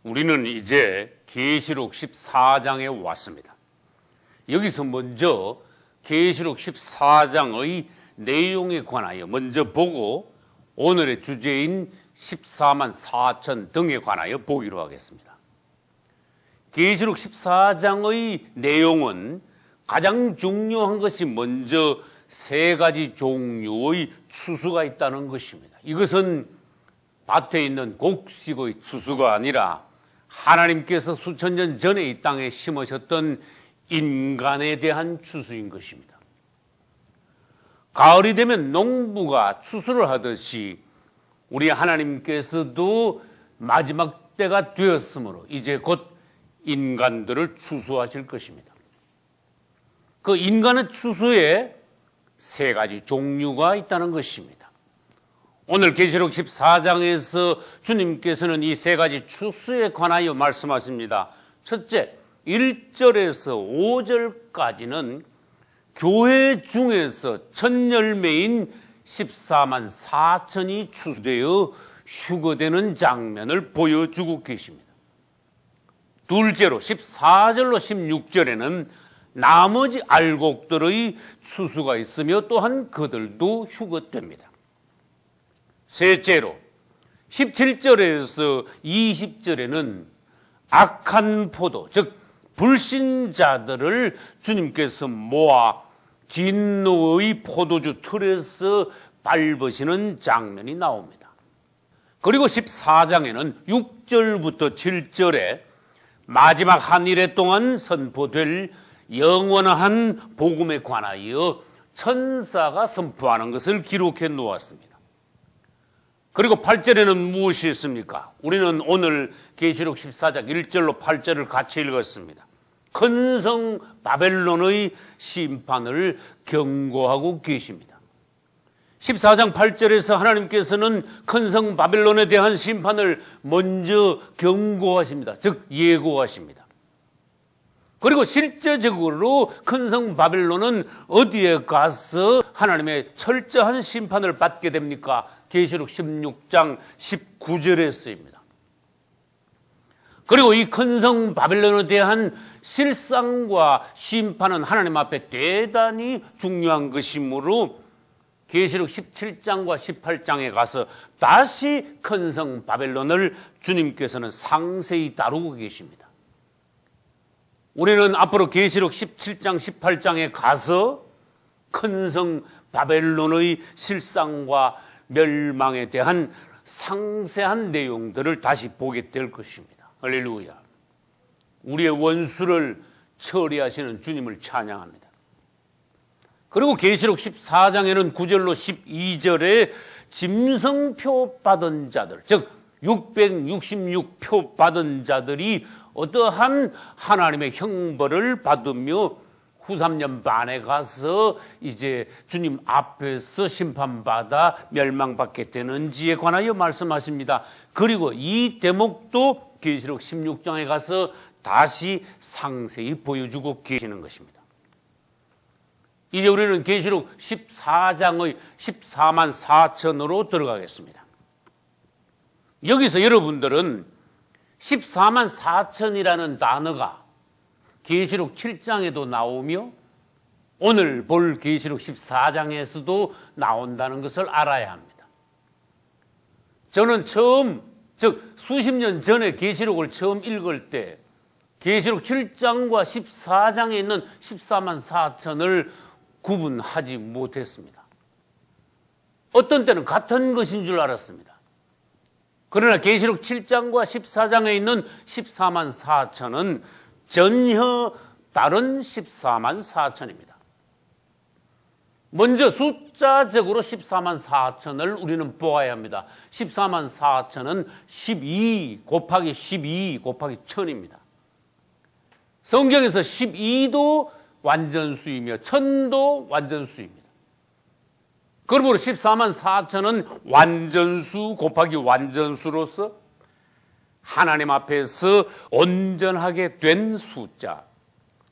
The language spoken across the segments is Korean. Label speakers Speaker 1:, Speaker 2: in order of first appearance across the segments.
Speaker 1: 우리는 이제 계시록 14장에 왔습니다. 여기서 먼저 계시록 14장의 내용에 관하여 먼저 보고 오늘의 주제인 14만 4천 등에 관하여 보기로 하겠습니다. 계시록 14장의 내용은 가장 중요한 것이 먼저 세 가지 종류의 추수가 있다는 것입니다. 이것은 밭에 있는 곡식의 추수가 아니라 하나님께서 수천 년 전에 이 땅에 심으셨던 인간에 대한 추수인 것입니다. 가을이 되면 농부가 추수를 하듯이 우리 하나님께서도 마지막 때가 되었으므로 이제 곧 인간들을 추수하실 것입니다. 그 인간의 추수에 세 가지 종류가 있다는 것입니다. 오늘 계시록 14장에서 주님께서는 이 세 가지 추수에 관하여 말씀하십니다. 첫째, 1절에서 5절까지는 교회 중에서 첫 열매인 14만 4천이 추수되어 휴거되는 장면을 보여주고 계십니다. 둘째로 14절로 16절에는 나머지 알곡들의 추수가 있으며 또한 그들도 휴거됩니다. 셋째로 17절에서 20절에는 악한 포도, 즉 불신자들을 주님께서 모아 진노의 포도주 틀에서 밟으시는 장면이 나옵니다. 그리고 14장에는 6절부터 7절에 마지막 한 일에 동안 선포될 영원한 복음에 관하여 천사가 선포하는 것을 기록해 놓았습니다. 그리고 8절에는 무엇이 있습니까? 우리는 오늘 계시록 14장 1절로 8절을 같이 읽었습니다. 큰 성 바벨론의 심판을 경고하고 계십니다. 14장 8절에서 하나님께서는 큰 성 바벨론에 대한 심판을 먼저 경고하십니다. 즉 예고하십니다. 그리고 실제적으로 큰 성 바벨론은 어디에 가서 하나님의 철저한 심판을 받게 됩니까? 계시록 16장 19절에 쓰입니다. 그리고 이 큰 성 바벨론에 대한 실상과 심판은 하나님 앞에 대단히 중요한 것이므로 계시록 17장과 18장에 가서 다시 큰 성 바벨론을 주님께서는 상세히 다루고 계십니다. 우리는 앞으로 계시록 17장, 18장에 가서 큰 성 바벨론의 실상과 멸망에 대한 상세한 내용들을 다시 보게 될 것입니다. 할렐루야. 우리의 원수를 처리하시는 주님을 찬양합니다. 그리고 계시록 14장에는 9절로 12절에 짐승표 받은 자들, 즉 666표 받은 자들이 어떠한 하나님의 형벌을 받으며 후 3년 반에 가서 이제 주님 앞에서 심판받아 멸망받게 되는지에 관하여 말씀하십니다. 그리고 이 대목도 계시록 16장에 가서 다시 상세히 보여주고 계시는 것입니다. 이제 우리는 계시록 14장의 14만 4천으로 들어가겠습니다. 여기서 여러분들은 14만 4천이라는 단어가 계시록 7장에도 나오며 오늘 볼 계시록 14장에서도 나온다는 것을 알아야 합니다. 저는 즉 수십 년 전에 계시록을 처음 읽을 때 계시록 7장과 14장에 있는 14만 4천을 구분하지 못했습니다. 어떤 때는 같은 것인 줄 알았습니다. 그러나 계시록 7장과 14장에 있는 14만 4천은 전혀 다른 14만 4천입니다. 먼저 숫자적으로 14만 4천을 우리는 보아야 합니다. 14만 4천은 12 곱하기 12 곱하기 1000입니다. 성경에서 12도 완전수이며 1000도 완전수입니다. 그러므로 14만 4천은 완전수 곱하기 완전수로서 하나님 앞에서 온전하게 된 숫자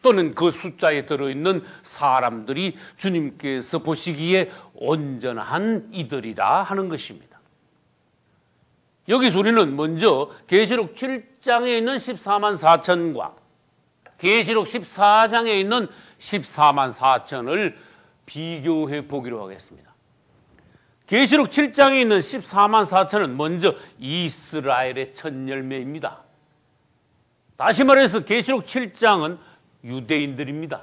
Speaker 1: 또는 그 숫자에 들어있는 사람들이 주님께서 보시기에 온전한 이들이다 하는 것입니다. 여기서 우리는 먼저 계시록 7장에 있는 14만 4천과 계시록 14장에 있는 14만 4천을 비교해 보기로 하겠습니다. 계시록 7장에 있는 14만 4천은 먼저 이스라엘의 첫 열매입니다. 다시 말해서 계시록 7장은 유대인들입니다.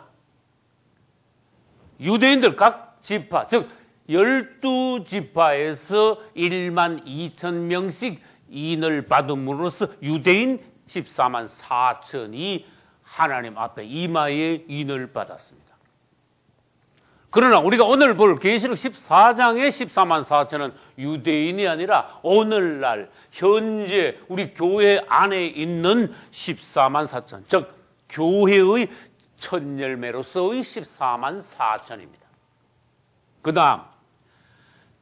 Speaker 1: 유대인들 각 지파, 즉 12지파에서 1만 2천 명씩 인을 받음으로써 유대인 14만 4천이 하나님 앞에 이마에 인을 받았습니다. 그러나 우리가 오늘 볼 계시록 14장의 14만 4천은 유대인이 아니라 오늘날 현재 우리 교회 안에 있는 14만 4천, 즉 교회의 첫 열매로서의 14만 4천입니다. 그 다음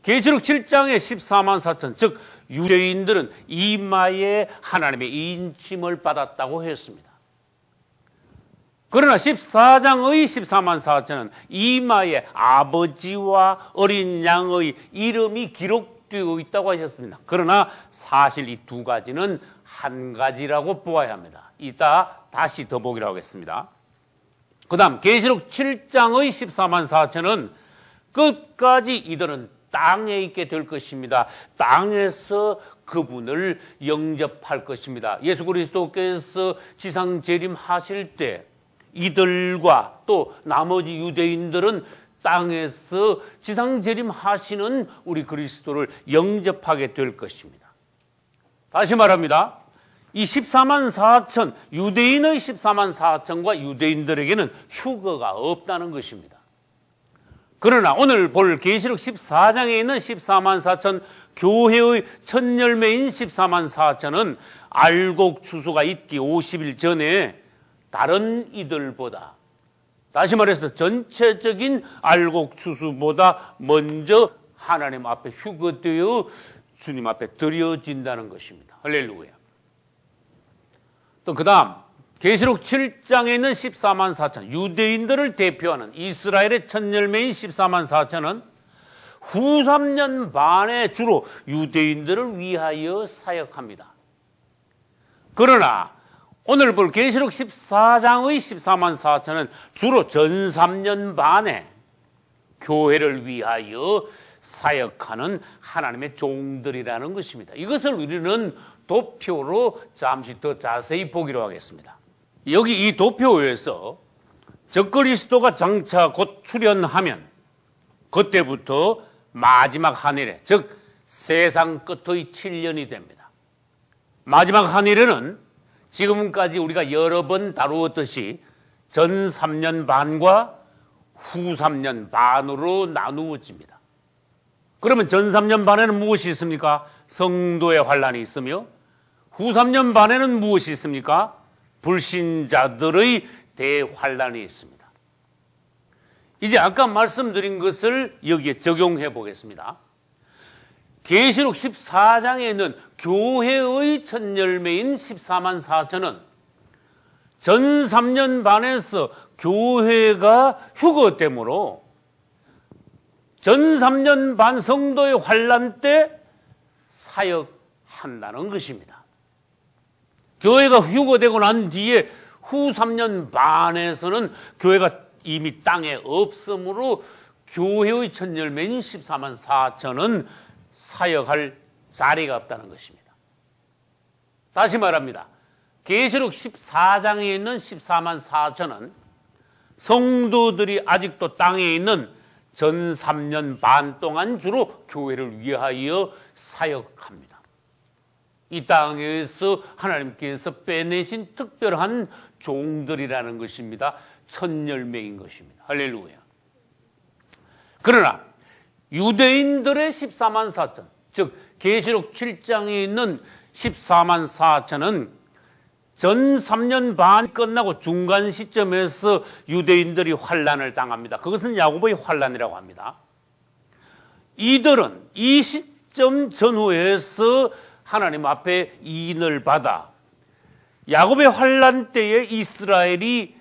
Speaker 1: 계시록 7장의 14만 4천, 즉 유대인들은 이마에 하나님의 인침을 받았다고 했습니다. 그러나 14장의 14만 4천은 이마에 아버지와 어린 양의 이름이 기록되어 있다고 하셨습니다. 그러나 사실 이 두 가지는 한 가지라고 보아야 합니다. 이따 다시 더 보기로 하겠습니다. 그 다음 계시록 7장의 14만 4천은 끝까지 이들은 땅에 있게 될 것입니다. 땅에서 그분을 영접할 것입니다. 예수 그리스도께서 지상 재림하실 때 이들과 또 나머지 유대인들은 땅에서 지상 재림하시는 우리 그리스도를 영접하게 될 것입니다. 다시 말합니다. 이 14만 4천, 유대인의 14만 4천과 유대인들에게는 휴거가 없다는 것입니다. 그러나 오늘 볼 계시록 14장에 있는 14만 4천, 교회의 첫 열매인 14만 4천은 알곡 추수가 있기 50일 전에 다른 이들보다, 다시 말해서 전체적인 알곡 추수보다 먼저 하나님 앞에 휴거되어 주님 앞에 드려진다는 것입니다. 할렐루야. 또 그 다음 계시록 7장에 있는 14만 4천, 유대인들을 대표하는 이스라엘의 첫 열매인 14만 4천은 후 3년 반에 주로 유대인들을 위하여 사역합니다. 그러나 오늘 볼 계시록 14장의 14만 4천은 주로 전 3년 반에 교회를 위하여 사역하는 하나님의 종들이라는 것입니다. 이것을 우리는 도표로 잠시 더 자세히 보기로 하겠습니다. 여기 이 도표에서 적그리스도가 장차 곧 출현하면 그때부터 마지막 한 일에, 즉 세상 끝의 7년이 됩니다. 마지막 한 일에는 지금까지 우리가 여러 번 다루었듯이 전 3년 반과 후 3년 반으로 나누어집니다. 그러면 전 3년 반에는 무엇이 있습니까? 성도의 환란이 있으며 후 3년 반에는 무엇이 있습니까? 불신자들의 대환란이 있습니다. 이제 아까 말씀드린 것을 여기에 적용해 보겠습니다. 계시록 14장에 있는 교회의 첫 열매인 14만 4천은 전 3년 반에서 교회가 휴거되므로 전 3년 반 성도의 환란 때 사역한다는 것입니다. 교회가 휴거되고 난 뒤에 후 3년 반에서는 교회가 이미 땅에 없으므로 교회의 첫 열매인 14만 4천은 사역할 자리가 없다는 것입니다. 다시 말합니다. 계시록 14장에 있는 14만 4천은 성도들이 아직도 땅에 있는 전 3년 반 동안 주로 교회를 위하여 사역합니다. 이 땅에서 하나님께서 빼내신 특별한 종들이라는 것입니다. 첫 열매인 것입니다. 할렐루야. 그러나 유대인들의 14만 4천, 즉 계시록 7장에 있는 14만 4천은 전 3년 반 끝나고 중간 시점에서 유대인들이 환란을 당합니다. 그것은 야고보의 환란이라고 합니다. 이들은 이 시점 전후에서 하나님 앞에 이인을 받아 야곱의 환란 때에 이스라엘이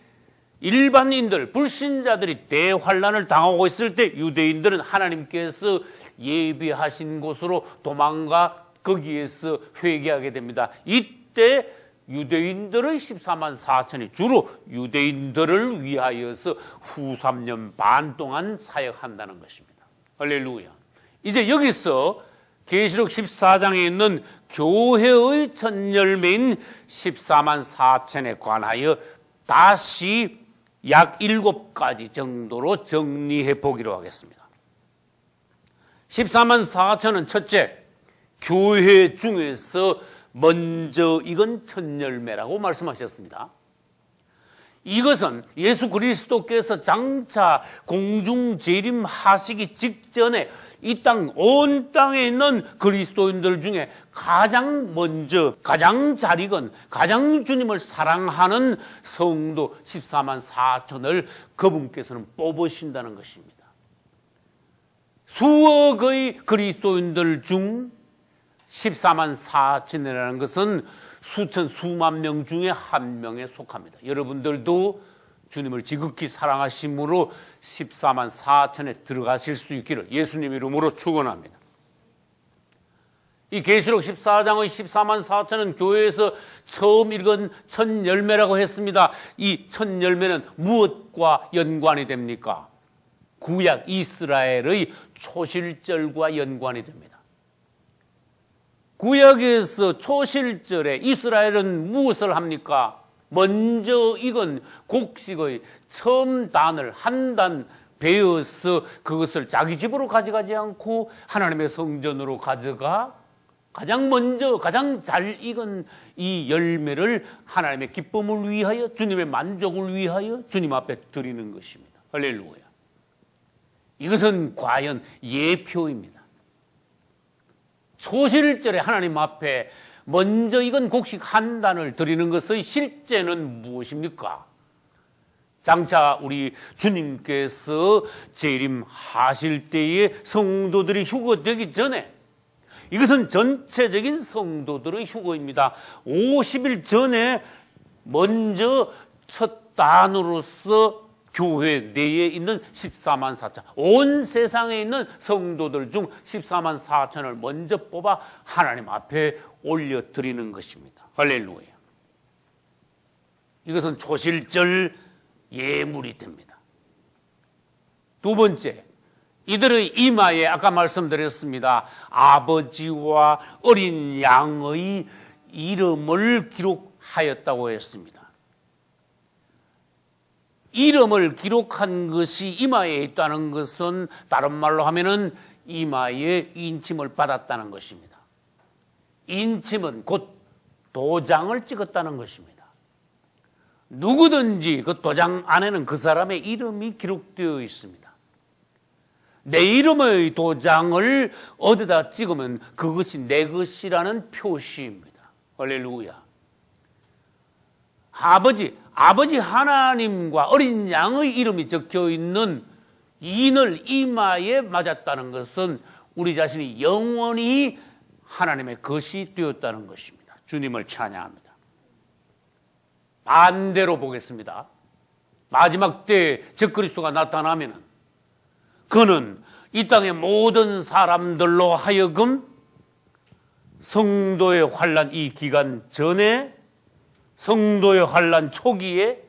Speaker 1: 일반인들, 불신자들이 대환란을 당하고 있을 때 유대인들은 하나님께서 예비하신 곳으로 도망가 거기에서 회개하게 됩니다. 이때 유대인들의 14만 4천이 주로 유대인들을 위하여서 후 3년 반 동안 사역한다는 것입니다. 할렐루야. 이제 여기서 계시록 14장에 있는 교회의 첫 열매인 14만 4천에 관하여 다시 약 7가지 정도로 정리해 보기로 하겠습니다. 14만 4천은 첫째, 교회 중에서 먼저 익은 첫 열매라고 말씀하셨습니다. 이것은 예수 그리스도께서 장차 공중 재림하시기 직전에 이 땅, 온 땅에 있는 그리스도인들 중에 가장 먼저, 가장 잘 익은, 가장 주님을 사랑하는 성도 14만 4천을 그분께서는 뽑으신다는 것입니다. 수억의 그리스도인들 중 14만 4천이라는 것은 수천, 수만 명 중에 한 명에 속합니다. 여러분들도 주님을 지극히 사랑하심으로 14만 4천에 들어가실 수 있기를 예수님 이름으로 축원합니다. 이 계시록 14장의 14만 4천은 교회에서 처음 읽은 첫 열매라고 했습니다. 이 첫 열매는 무엇과 연관이 됩니까? 구약 이스라엘의 초실절과 연관이 됩니다. 구약에서 초실절에 이스라엘은 무엇을 합니까? 먼저 익은 곡식의 처음 단을 한 단 베어서 그것을 자기 집으로 가져가지 않고 하나님의 성전으로 가져가 가장 먼저 가장 잘 익은 이 열매를 하나님의 기쁨을 위하여 주님의 만족을 위하여 주님 앞에 드리는 것입니다. 할렐루야. 이것은 과연 예표입니다. 초실절에 하나님 앞에 먼저 익은 곡식 한 단을 드리는 것의 실제는 무엇입니까? 장차 우리 주님께서 재림하실 때에 성도들이 휴거되기 전에 이것은 전체적인 성도들의 휴거입니다. 50일 전에 먼저 첫 단으로서 교회 내에 있는 14만 4천, 온 세상에 있는 성도들 중 14만 4천을 먼저 뽑아 하나님 앞에 올려드리는 것입니다. 할렐루야. 이것은 초실절 예물이 됩니다. 두 번째, 이들의 이마에 아까 말씀드렸습니다. 아버지와 어린 양의 이름을 기록하였다고 했습니다. 이름을 기록한 것이 이마에 있다는 것은 다른 말로 하면은 이마에 인침을 받았다는 것입니다. 인침은 곧 도장을 찍었다는 것입니다. 누구든지 그 도장 안에는 그 사람의 이름이 기록되어 있습니다. 내 이름의 도장을 어디다 찍으면 그것이 내 것이라는 표시입니다. 할렐루야. 아버지 하나님과 어린 양의 이름이 적혀 있는 인을 이마에 맞았다는 것은 우리 자신이 영원히 하나님의 것이 되었다는 것입니다. 주님을 찬양합니다. 반대로 보겠습니다. 마지막 때에 적그리스도가 나타나면 그는 이 땅의 모든 사람들로 하여금 성도의 환난 이 기간 전에 성도의 환난 초기에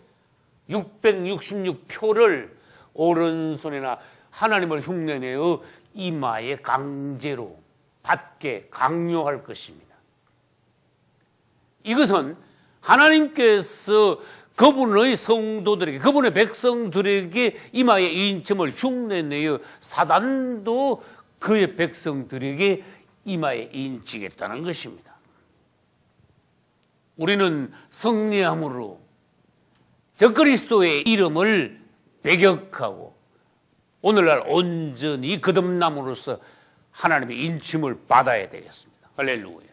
Speaker 1: 666표를 오른손이나 하나님을 흉내내어 이마에 강제로 받게 강요할 것입니다. 이것은 하나님께서 그분의 성도들에게, 그분의 백성들에게 이마의 인침을 흉내내어 사단도 그의 백성들에게 이마에 인치겠다는 것입니다. 우리는 승리함으로 적그리스도의 이름을 배격하고 오늘날 온전히 거듭남으로써 하나님의 인침을 받아야 되겠습니다. 할렐루야.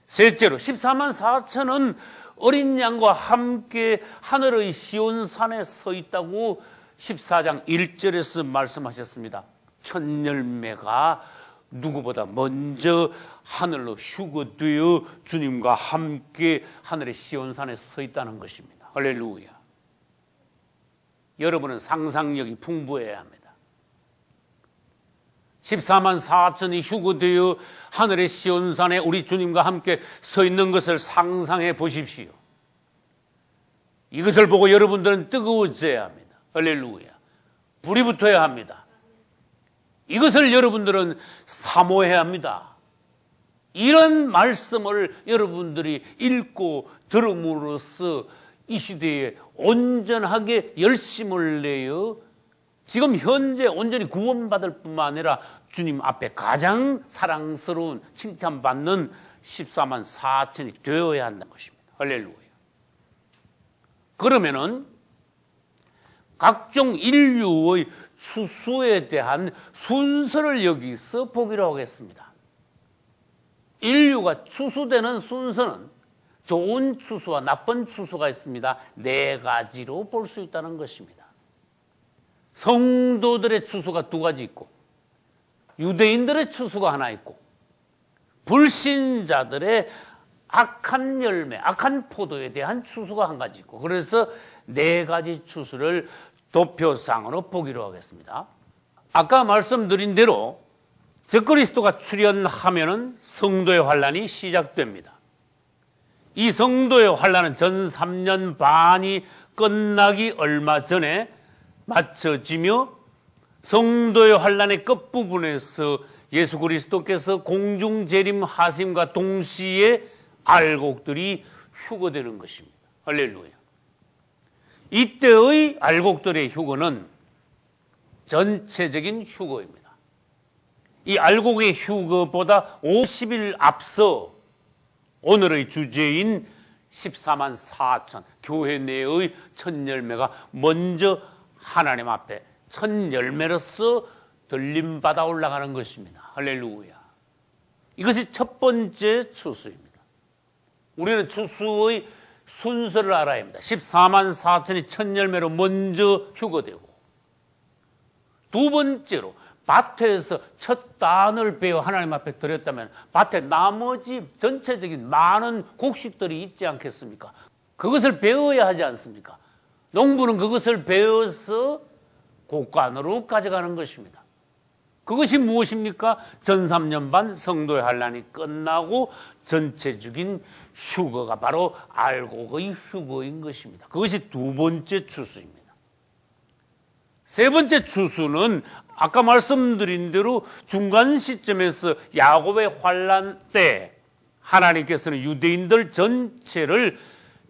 Speaker 1: 셋째로 14만 4천은 어린 양과 함께 하늘의 시온산에 서 있다고 14장 1절에서 말씀하셨습니다. 첫 열매가 누구보다 먼저 하늘로 휴거되어 주님과 함께 하늘의 시온산에 서 있다는 것입니다. 할렐루야. 여러분은 상상력이 풍부해야 합니다. 14만 4천이 휴거되어 하늘의 시온산에 우리 주님과 함께 서 있는 것을 상상해 보십시오. 이것을 보고 여러분들은 뜨거워져야 합니다. 할렐루야. 불이 붙어야 합니다. 이것을 여러분들은 사모해야 합니다. 이런 말씀을 여러분들이 읽고 들음으로써 이 시대에 온전하게 열심을 내어 지금 현재 온전히 구원받을 뿐만 아니라 주님 앞에 가장 사랑스러운 칭찬받는 14만 4천이 되어야 한다는 것입니다. 할렐루야. 그러면은 각종 인류의 추수에 대한 순서를 여기서 보기로 하겠습니다. 인류가 추수되는 순서는 좋은 추수와 나쁜 추수가 있습니다. 4가지로 볼 수 있다는 것입니다. 성도들의 추수가 2가지 있고, 유대인들의 추수가 하나 있고, 불신자들의 악한 열매, 악한 포도에 대한 추수가 1가지 있고, 그래서 4가지 추수를 도표상으로 보기로 하겠습니다. 아까 말씀드린 대로 적그리스도가 출현하면은 성도의 환란이 시작됩니다. 이 성도의 환란은 전 3년 반이 끝나기 얼마 전에 맞춰지며 성도의 환란의 끝부분에서 예수 그리스도께서 공중 재림하심과 동시에 알곡들이 휴거되는 것입니다. 할렐루야. 이때의 알곡들의 휴거는 전체적인 휴거입니다. 이 알곡의 휴거보다 50일 앞서 오늘의 주제인 14만 4천 교회 내의 첫 열매가 먼저 하나님 앞에 첫 열매로서 들림받아 올라가는 것입니다. 할렐루야. 이것이 첫 번째 추수입니다. 우리는 추수의 순서를 알아야 합니다. 14만 4천이 첫 열매로 먼저 휴거되고, 2번째로 밭에서 첫 단을 베어 하나님 앞에 드렸다면 밭에 나머지 전체적인 많은 곡식들이 있지 않겠습니까? 그것을 베어야 하지 않습니까? 농부는 그것을 베어서 곡간으로 가져가는 것입니다. 그것이 무엇입니까? 전 3년 반 성도의 환란이 끝나고 전체적인 휴거가 바로 알곡의 휴거인 것입니다. 그것이 2번째 추수입니다. 3번째 추수는 아까 말씀드린 대로 중간 시점에서 야곱의 환란 때 하나님께서는 유대인들 전체를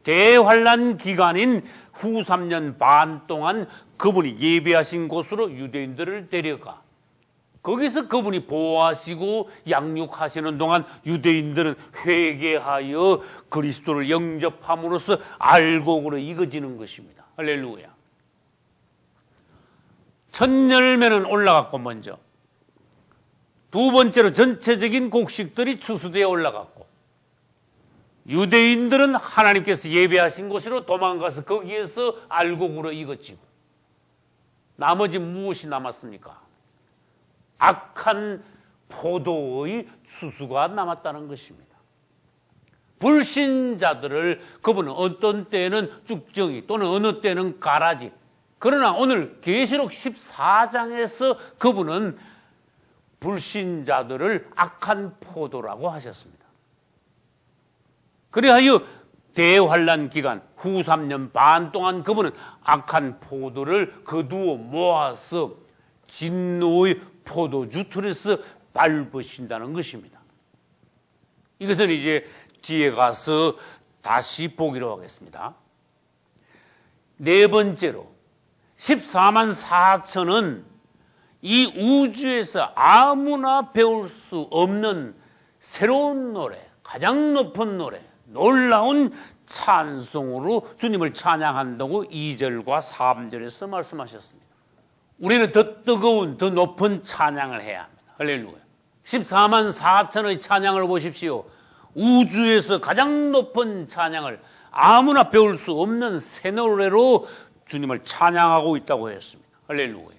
Speaker 1: 대환란 기간인 후 3년 반 동안 그분이 예비하신 곳으로 유대인들을 데려가 거기서 그분이 보호하시고 양육하시는 동안 유대인들은 회개하여 그리스도를 영접함으로써 알곡으로 익어지는 것입니다. 할렐루야. 첫 열매는 올라갔고 먼저, 2번째로 전체적인 곡식들이 추수되어 올라갔고, 유대인들은 하나님께서 예배하신 곳으로 도망가서 거기에서 알곡으로 익어지고, 나머지 무엇이 남았습니까? 악한 포도의 추수가 남았다는 것입니다. 불신자들을 그분은 어떤 때는 쭉정이 또는 어느 때는 가라지, 그러나 오늘 계시록 14장에서 그분은 불신자들을 악한 포도라고 하셨습니다. 그리하여 대환란 기간 후 3년 반 동안 그분은 악한 포도를 거두어 모아서 진노의 포도주 틀에서 밟으신다는 것입니다. 이것은 이제 뒤에 가서 다시 보기로 하겠습니다. 4번째로 14만 4천은 이 우주에서 아무나 배울 수 없는 새로운 노래, 가장 높은 노래, 놀라운 찬송으로 주님을 찬양한다고 2절과 3절에서 말씀하셨습니다. 우리는 더 뜨거운, 더 높은 찬양을 해야 합니다. 할렐루야. 14만 4천의 찬양을 보십시오. 우주에서 가장 높은 찬양을 아무나 배울 수 없는 새 노래로 주님을 찬양하고 있다고 했습니다. 할렐루야.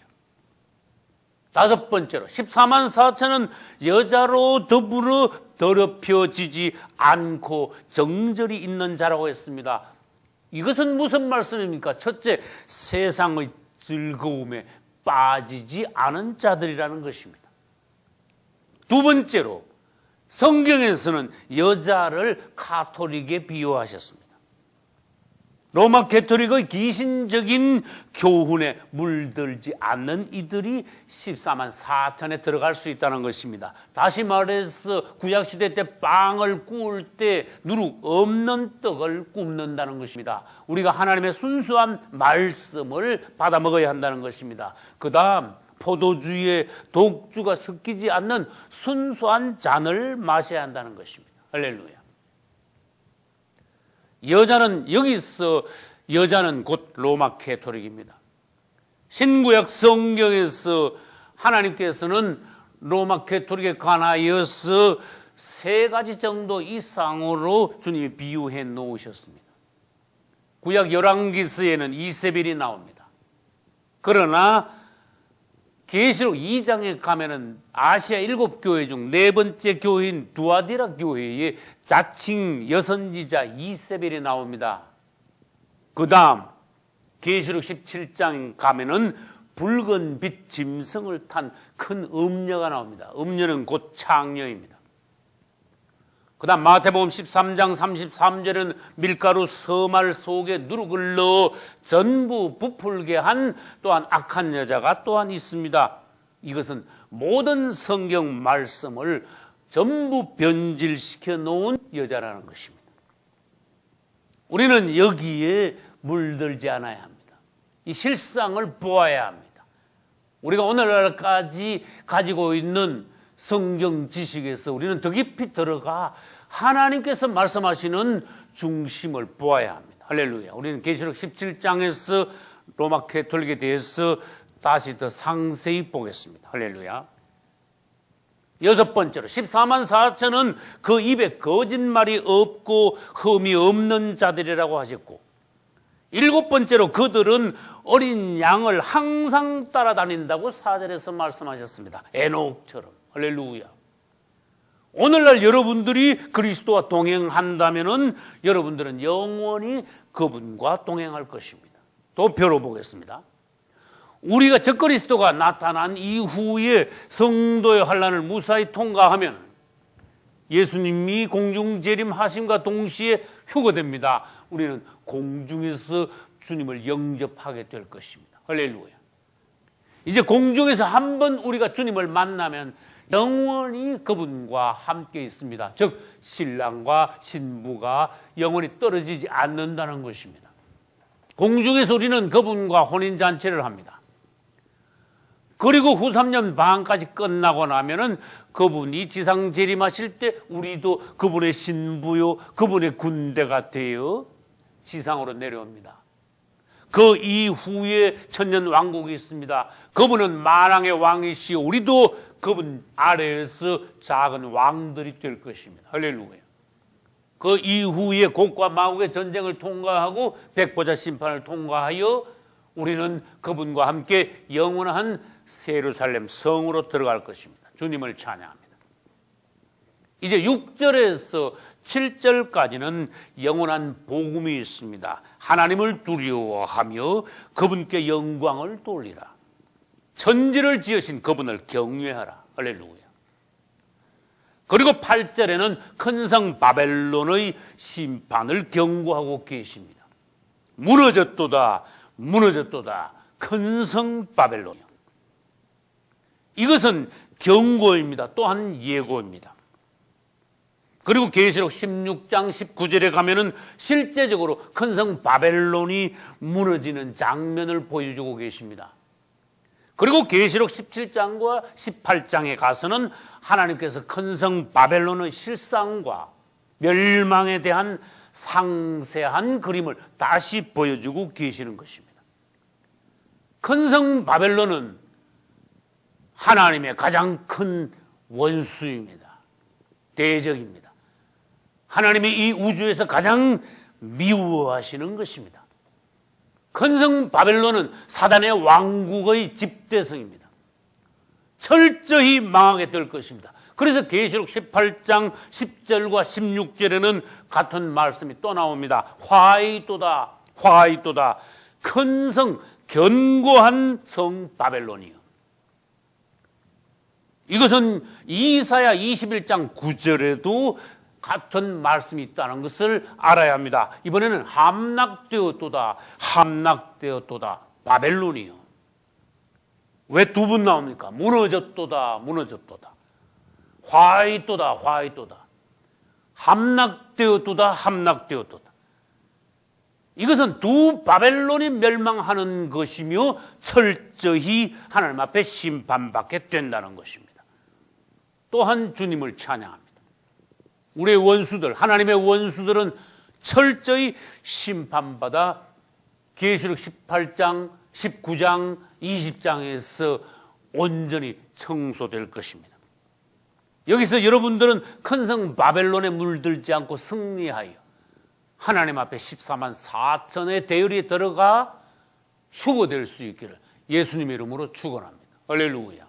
Speaker 1: 5번째로 14만 4천은 여자로 더불어 더럽혀지지 않고 정절이 있는 자라고 했습니다. 이것은 무슨 말씀입니까? 첫째, 세상의 즐거움에 빠지지 않은 자들이라는 것입니다. 두 번째로 성경에서는 여자를 가톨릭에 비유하셨습니다. 로마 가톨릭의 기신적인 교훈에 물들지 않는 이들이 14만 4천에 들어갈 수 있다는 것입니다. 다시 말해서 구약시대 때 빵을 구울 때 누룩 없는 떡을 굽는다는 것입니다. 우리가 하나님의 순수한 말씀을 받아 먹어야 한다는 것입니다. 그 다음 포도주에 독주가 섞이지 않는 순수한 잔을 마셔야 한다는 것입니다. 할렐루야. 여자는 곧 로마 가톨릭입니다. 신구약 성경에서 하나님께서는 로마 가톨릭에 관하여서 세 가지 정도 이상으로 주님이 비유해 놓으셨습니다. 구약 열왕기서에는 이세벨이 나옵니다. 그러나 계시록 2장에 가면은 아시아 7교회 중 네 번째 교회인 두아디라 교회의 자칭 여선지자 이세벨이 나옵니다. 그 다음 계시록 17장 가면은 붉은 빛 짐승을 탄 큰 음녀가 나옵니다. 음녀는 곧 창녀입니다. 그 다음 마태복음 13장 33절에는 밀가루 서말 속에 누룩을 넣어 전부 부풀게 한 또한 악한 여자가 또한 있습니다. 이것은 모든 성경 말씀을 전부 변질시켜 놓은 여자라는 것입니다. 우리는 여기에 물들지 않아야 합니다. 이 실상을 보아야 합니다. 우리가 오늘날까지 가지고 있는 성경 지식에서 우리는 더 깊이 들어가 하나님께서 말씀하시는 중심을 보아야 합니다. 할렐루야. 우리는 계시록 17장에서 로마 가톨릭에 대해서 다시 더 상세히 보겠습니다. 할렐루야. 여섯 번째로 14만 4천은 그 입에 거짓말이 없고 흠이 없는 자들이라고 하셨고, 일곱 번째로 그들은 어린 양을 항상 따라다닌다고 4절에서 말씀하셨습니다. 에녹처럼. 할렐루야. 오늘날 여러분들이 그리스도와 동행한다면은 여러분들은 영원히 그분과 동행할 것입니다. 도표로 보겠습니다. 우리가 적그리스도가 나타난 이후에 성도의 환난을 무사히 통과하면 예수님이 공중 재림하심과 동시에 휴거됩니다. 우리는 공중에서 주님을 영접하게 될 것입니다. 할렐루야. 이제 공중에서 한번 우리가 주님을 만나면 영원히 그분과 함께 있습니다. 즉 신랑과 신부가 영원히 떨어지지 않는다는 것입니다. 공중에서 우리는 그분과 혼인잔치를 합니다. 그리고 후 3년 반까지 끝나고 나면은 그분이 지상 재림하실 때 우리도 그분의 신부요, 그분의 군대가 되어 지상으로 내려옵니다. 그 이후에 천년 왕국이 있습니다. 그분은 만왕의 왕이시오. 우리도 그분 아래에서 작은 왕들이 될 것입니다. 할렐루야. 그 이후에 곡과 마곡의 전쟁을 통과하고 백보자 심판을 통과하여 우리는 그분과 함께 영원한 예루살렘 성으로 들어갈 것입니다. 주님을 찬양합니다. 이제 6절에서 7절까지는 영원한 복음이 있습니다. 하나님을 두려워하며 그분께 영광을 돌리라. 천지를 지으신 그분을 경외하라. 할렐루야. 그리고 8절에는 큰 성 바벨론의 심판을 경고하고 계십니다. 무너졌도다, 무너졌도다, 큰 성 바벨론이요. 이것은 경고입니다. 또한 예고입니다. 그리고 계시록 16장 19절에 가면은 실제적으로 큰 성 바벨론이 무너지는 장면을 보여주고 계십니다. 그리고 계시록 17장과 18장에 가서는 하나님께서 큰 성 바벨론의 실상과 멸망에 대한 상세한 그림을 다시 보여주고 계시는 것입니다. 큰 성 바벨론은 하나님의 가장 큰 원수입니다. 대적입니다. 하나님이 이 우주에서 가장 미워하시는 것입니다. 큰 성 바벨론은 사단의 왕국의 집대성입니다. 철저히 망하게 될 것입니다. 그래서 계시록 18장 10절과 16절에는 같은 말씀이 또 나옵니다. 화이도다, 화이도다, 큰 성, 견고한 성 바벨론이요. 이것은 이사야 21장 9절에도 같은 말씀이 있다는 것을 알아야 합니다. 이번에는 함락되었도다, 함락되었도다. 바벨론이요. 왜 두 번 나옵니까? 무너졌도다, 무너졌도다. 화있도다, 화있도다. 함락되었도다, 함락되었도다. 이것은 두 바벨론이 멸망하는 것이며 철저히 하나님 앞에 심판받게 된다는 것입니다. 또한 주님을 찬양합니다. 우리의 원수들, 하나님의 원수들은 철저히 심판받아 계시록 18장, 19장, 20장에서 온전히 청소될 것입니다. 여기서 여러분들은 큰 성 바벨론에 물들지 않고 승리하여 하나님 앞에 14만 4천의 대열에 들어가 휴거될 수 있기를 예수님의 이름으로 축원합니다. 할렐루야.